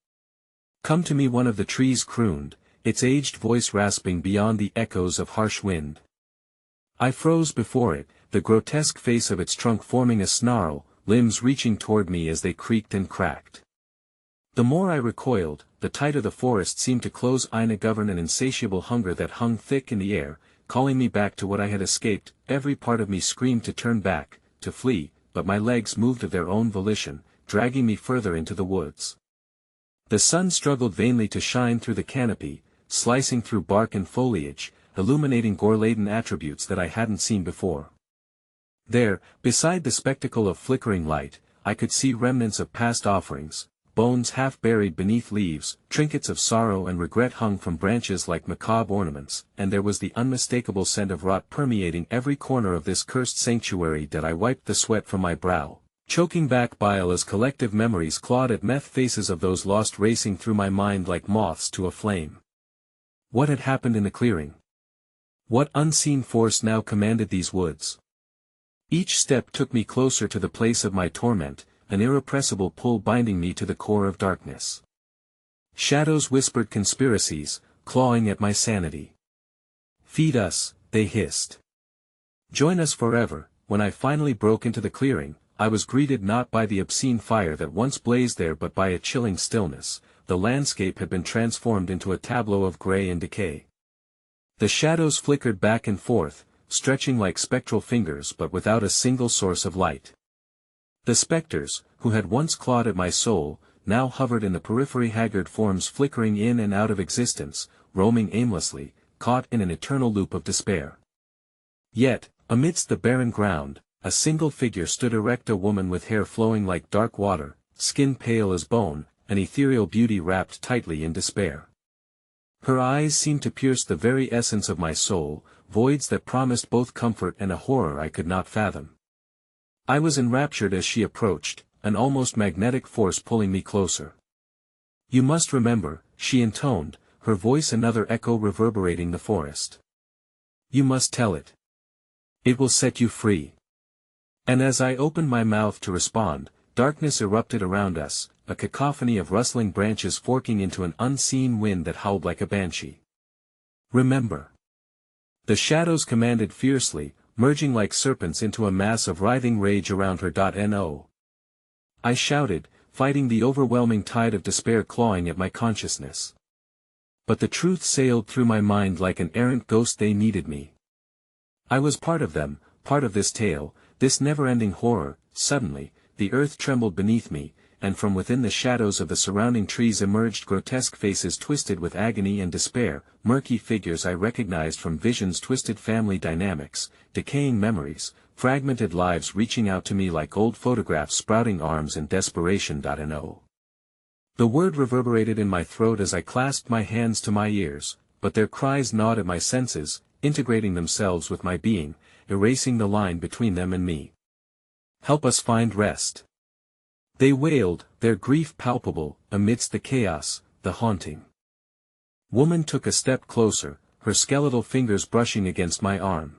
Come to me, one of the trees crooned, its aged voice rasping beyond the echoes of harsh wind. I froze before it, the grotesque face of its trunk forming a snarl, limbs reaching toward me as they creaked and cracked. The more I recoiled, the tighter the forest seemed to close in, a govern an insatiable hunger that hung thick in the air, calling me back to what I had escaped. Every part of me screamed to turn back, to flee, but my legs moved of their own volition, dragging me further into the woods. The sun struggled vainly to shine through the canopy, slicing through bark and foliage, illuminating gore-laden attributes that I hadn't seen before. There, beside the spectacle of flickering light, I could see remnants of past offerings, bones half buried beneath leaves, trinkets of sorrow and regret hung from branches like macabre ornaments, and there was the unmistakable scent of rot permeating every corner of this cursed sanctuary. I wiped the sweat from my brow, choking back bile as collective memories clawed at meth faces of those lost, racing through my mind like moths to a flame. What had happened in the clearing? What unseen force now commanded these woods? Each step took me closer to the place of my torment, an irrepressible pull binding me to the core of darkness. Shadows whispered conspiracies, clawing at my sanity. Feed us, they hissed. Join us forever. When I finally broke into the clearing, I was greeted not by the obscene fire that once blazed there but by a chilling stillness. The landscape had been transformed into a tableau of gray and decay. The shadows flickered back and forth, stretching like spectral fingers but without a single source of light. The specters, who had once clawed at my soul, now hovered in the periphery, haggard forms flickering in and out of existence, roaming aimlessly, caught in an eternal loop of despair. Yet, amidst the barren ground, a single figure stood erect, a woman with hair flowing like dark water, skin pale as bone, an ethereal beauty wrapped tightly in despair. Her eyes seemed to pierce the very essence of my soul, voids that promised both comfort and a horror I could not fathom. I was enraptured as she approached, an almost magnetic force pulling me closer. You must remember, she intoned, her voice another echo reverberating the forest. You must tell it. It will set you free. And as I opened my mouth to respond, darkness erupted around us, a cacophony of rustling branches forking into an unseen wind that howled like a banshee. Remember. The shadows commanded fiercely, merging like serpents into a mass of writhing rage around her. No. I shouted, fighting the overwhelming tide of despair clawing at my consciousness. But the truth sailed through my mind like an errant ghost. They needed me. I was part of them, part of this tale, this never-ending horror. Suddenly, the earth trembled beneath me, and from within the shadows of the surrounding trees emerged grotesque faces twisted with agony and despair, murky figures I recognized from visions, twisted family dynamics, decaying memories, fragmented lives reaching out to me like old photographs, sprouting arms and desperation. No. The word reverberated in my throat as I clasped my hands to my ears, but their cries gnawed at my senses, integrating themselves with my being, erasing the line between them and me. Help us find rest. They wailed, their grief palpable, amidst the chaos, the haunting. Woman took a step closer, her skeletal fingers brushing against my arm.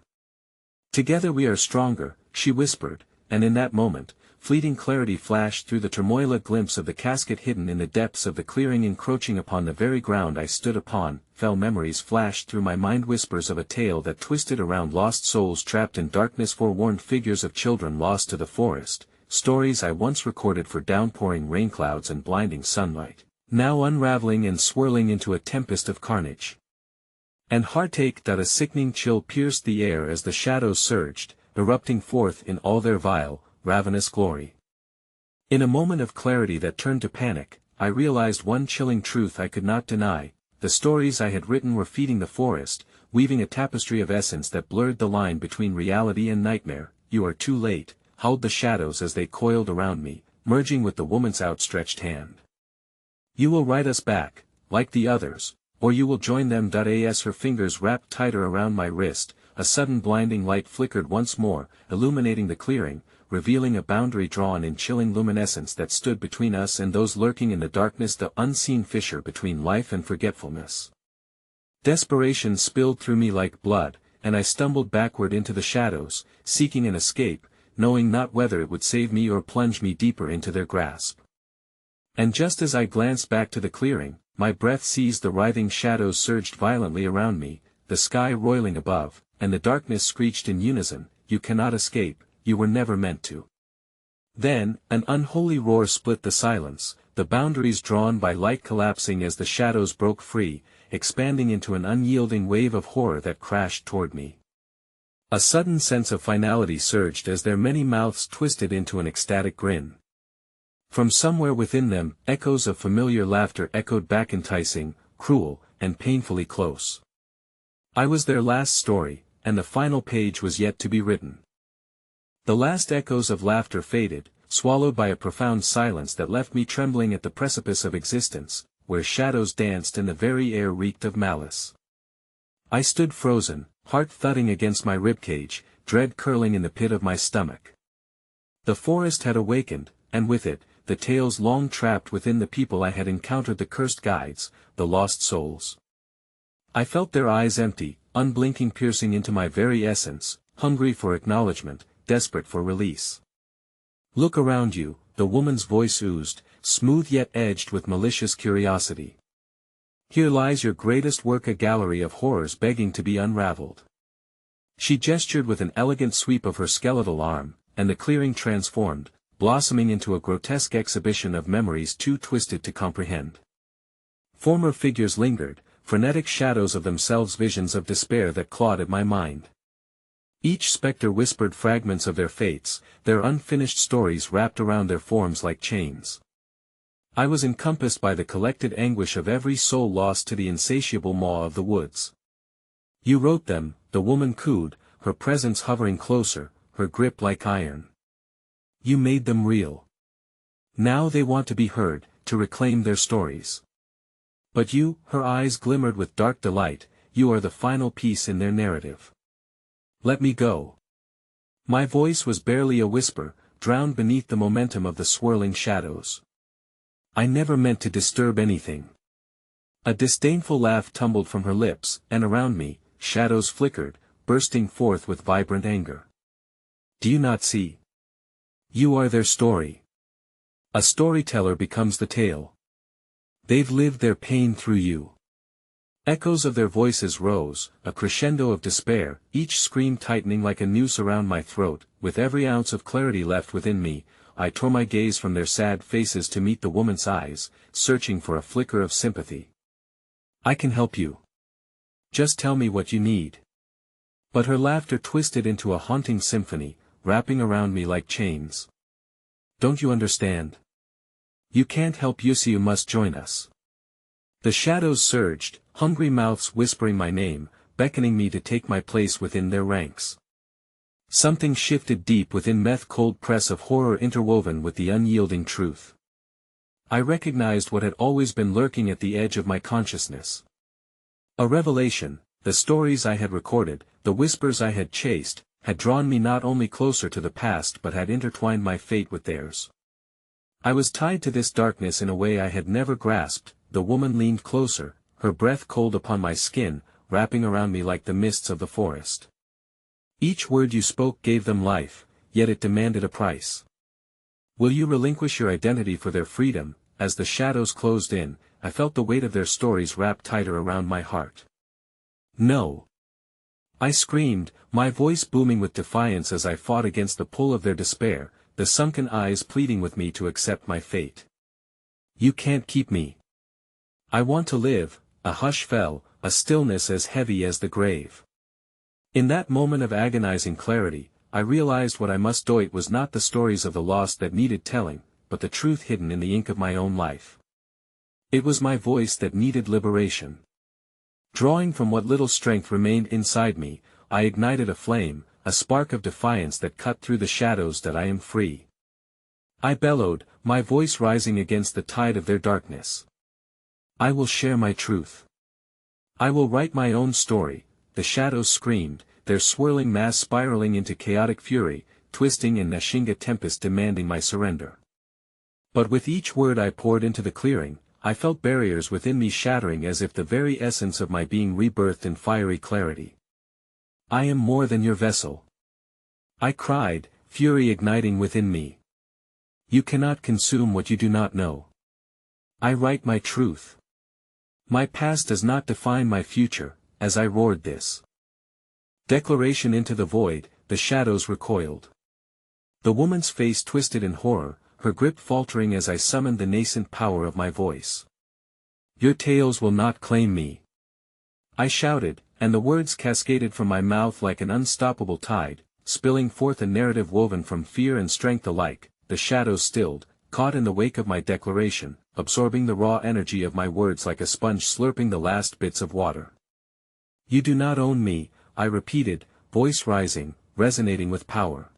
"Together we are stronger," she whispered, and in that moment, fleeting clarity flashed through the turmoil. A glimpse of the casket hidden in the depths of the clearing encroaching upon the very ground I stood upon. Fell memories flashed through my mind, whispers of a tale that twisted around lost souls trapped in darkness, forlorn figures of children lost to the forest, stories I once recorded for downpouring rainclouds and blinding sunlight, now unraveling and swirling into a tempest of carnage and heartache. A sickening chill pierced the air as the shadows surged, erupting forth in all their vile, ravenous glory. In a moment of clarity that turned to panic, I realized one chilling truth I could not deny: the stories I had written were feeding the forest, weaving a tapestry of essence that blurred the line between reality and nightmare. "You are too late," howled the shadows as they coiled around me, merging with the woman's outstretched hand. "You will write us back, like the others, or you will join them." As her fingers wrapped tighter around my wrist, a sudden blinding light flickered once more, illuminating the clearing, revealing a boundary drawn in chilling luminescence that stood between us and those lurking in the darkness, the unseen fissure between life and forgetfulness. Desperation spilled through me like blood, and I stumbled backward into the shadows, seeking an escape, knowing not whether it would save me or plunge me deeper into their grasp. And just as I glanced back to the clearing, my breath seized. The writhing shadows surged violently around me, the sky roiling above, and the darkness screeched in unison, "You cannot escape, you were never meant to." Then, an unholy roar split the silence, the boundaries drawn by light collapsing as the shadows broke free, expanding into an unyielding wave of horror that crashed toward me. A sudden sense of finality surged as their many mouths twisted into an ecstatic grin. From somewhere within them, echoes of familiar laughter echoed back, enticing, cruel, and painfully close. I was their last story, and the final page was yet to be written. The last echoes of laughter faded, swallowed by a profound silence that left me trembling at the precipice of existence, where shadows danced and the very air reeked of malice. I stood frozen, heart thudding against my ribcage, dread curling in the pit of my stomach. The forest had awakened, and with it, the tales long trapped within the people I had encountered, the cursed guides, the lost souls. I felt their eyes empty, unblinking, piercing into my very essence, hungry for acknowledgement, desperate for release. "Look around you," the woman's voice oozed, smooth yet edged with malicious curiosity. "Here lies your greatest work, a gallery of horrors begging to be unraveled." She gestured with an elegant sweep of her skeletal arm, and the clearing transformed, blossoming into a grotesque exhibition of memories too twisted to comprehend. Former figures lingered, frenetic shadows of themselves, visions of despair that clawed at my mind. Each spectre whispered fragments of their fates, their unfinished stories wrapped around their forms like chains. I was encompassed by the collected anguish of every soul lost to the insatiable maw of the woods. "You wrote them," the woman cooed, her presence hovering closer, her grip like iron. "You made them real. Now they want to be heard, to reclaim their stories. But you," her eyes glimmered with dark delight, "you are the final piece in their narrative. Let me go." My voice was barely a whisper, drowned beneath the momentum of the swirling shadows. "I never meant to disturb anything." A disdainful laugh tumbled from her lips, and around me, shadows flickered, bursting forth with vibrant anger. "Do you not see? You are their story. A storyteller becomes the tale. They've lived their pain through you." Echoes of their voices rose, a crescendo of despair, each scream tightening like a noose around my throat. With every ounce of clarity left within me, I tore my gaze from their sad faces to meet the woman's eyes, searching for a flicker of sympathy. "I can help you. Just tell me what you need." But her laughter twisted into a haunting symphony, wrapping around me like chains. "Don't you understand? You can't help you, so you must join us." The shadows surged, hungry mouths whispering my name, beckoning me to take my place within their ranks. Something shifted deep within me, cold press of horror interwoven with the unyielding truth. I recognized what had always been lurking at the edge of my consciousness. A revelation: the stories I had recorded, the whispers I had chased, had drawn me not only closer to the past but had intertwined my fate with theirs. I was tied to this darkness in a way I had never grasped. The woman leaned closer, her breath cold upon my skin, wrapping around me like the mists of the forest. Each word you spoke gave them life, yet it demanded a price. Will you relinquish your identity for their freedom? As the shadows closed in, I felt the weight of their stories wrap tighter around my heart. No. I screamed, my voice booming with defiance as I fought against the pull of their despair, the sunken eyes pleading with me to accept my fate. You can't keep me. I want to live. A hush fell, a stillness as heavy as the grave. In that moment of agonizing clarity, I realized what I must do. It was not the stories of the lost that needed telling, but the truth hidden in the ink of my own life. It was my voice that needed liberation. Drawing from what little strength remained inside me, I ignited a flame, a spark of defiance that cut through the shadows. That I am free. I bellowed, my voice rising against the tide of their darkness. I will share my truth. I will write my own story. The shadows screamed, their swirling mass spiraling into chaotic fury, twisting in Nashinga tempest demanding my surrender. But with each word I poured into the clearing, I felt barriers within me shattering as if the very essence of my being rebirthed in fiery clarity. I am more than your vessel. I cried, fury igniting within me. You cannot consume what you do not know. I write my truth. My past does not define my future. As I roared this declaration into the void, the shadows recoiled. The woman's face twisted in horror, her grip faltering as I summoned the nascent power of my voice. Your tales will not claim me. I shouted, and the words cascaded from my mouth like an unstoppable tide, spilling forth a narrative woven from fear and strength alike. The shadows stilled, caught in the wake of my declaration, absorbing the raw energy of my words like a sponge slurping the last bits of water. You do not own me, I repeated, voice rising, resonating with power.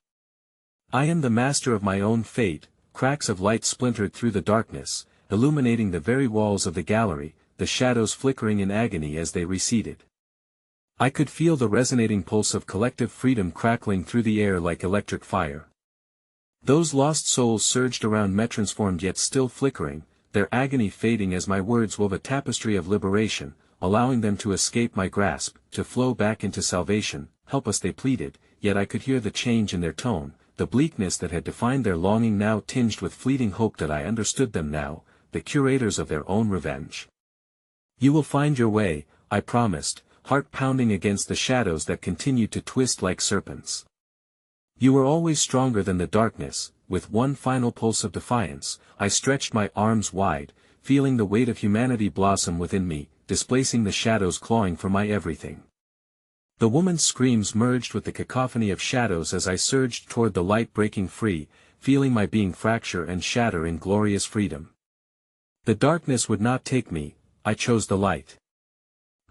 I am the master of my own fate. Cracks of light splintered through the darkness, illuminating the very walls of the gallery, the shadows flickering in agony as they receded. I could feel the resonating pulse of collective freedom crackling through the air like electric fire. Those lost souls surged around me, transformed yet still flickering, their agony fading as my words wove a tapestry of liberation, allowing them to escape my grasp, to flow back into salvation. Help us, they pleaded, yet I could hear the change in their tone, the bleakness that had defined their longing now tinged with fleeting hope that I understood them now, the curators of their own revenge. You will find your way, I promised, heart pounding against the shadows that continued to twist like serpents. You were always stronger than the darkness. With one final pulse of defiance, I stretched my arms wide, feeling the weight of humanity blossom within me, displacing the shadows clawing for my everything. The woman's screams merged with the cacophony of shadows as I surged toward the light, breaking free, feeling my being fracture and shatter in glorious freedom. The darkness would not take me, I chose the light.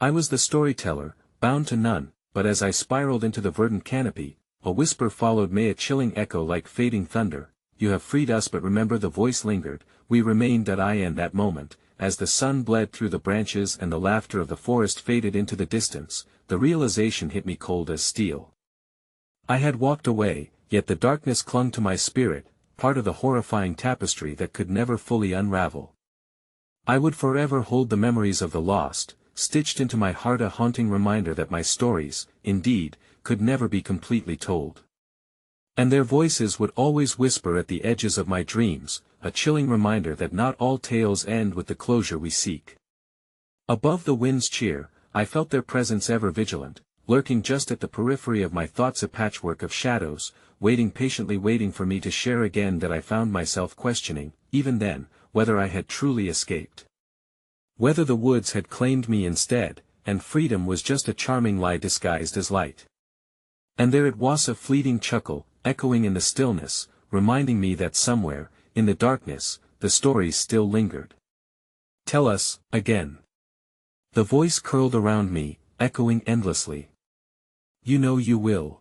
I was the storyteller, bound to none, but as I spiraled into the verdant canopy, a whisper followed me, a chilling echo like fading thunder. You have freed us, but remember, the voice lingered, we remained that I and that moment. As the sun bled through the branches and the laughter of the forest faded into the distance, the realization hit me cold as steel. I had walked away, yet the darkness clung to my spirit, part of the horrifying tapestry that could never fully unravel. I would forever hold the memories of the lost, stitched into my heart, a haunting reminder that my stories, indeed, could never be completely told. And their voices would always whisper at the edges of my dreams, a chilling reminder that not all tales end with the closure we seek. Above the wind's cheer, I felt their presence ever vigilant, lurking just at the periphery of my thoughts, a patchwork of shadows, patiently waiting for me to share again. That I found myself questioning, even then, whether I had truly escaped. Whether the woods had claimed me instead, and freedom was just a charming lie disguised as light. And there it was, a fleeting chuckle, echoing in the stillness, reminding me that somewhere, in the darkness, the stories still lingered. Tell us, again. The voice curled around me, echoing endlessly. You know you will.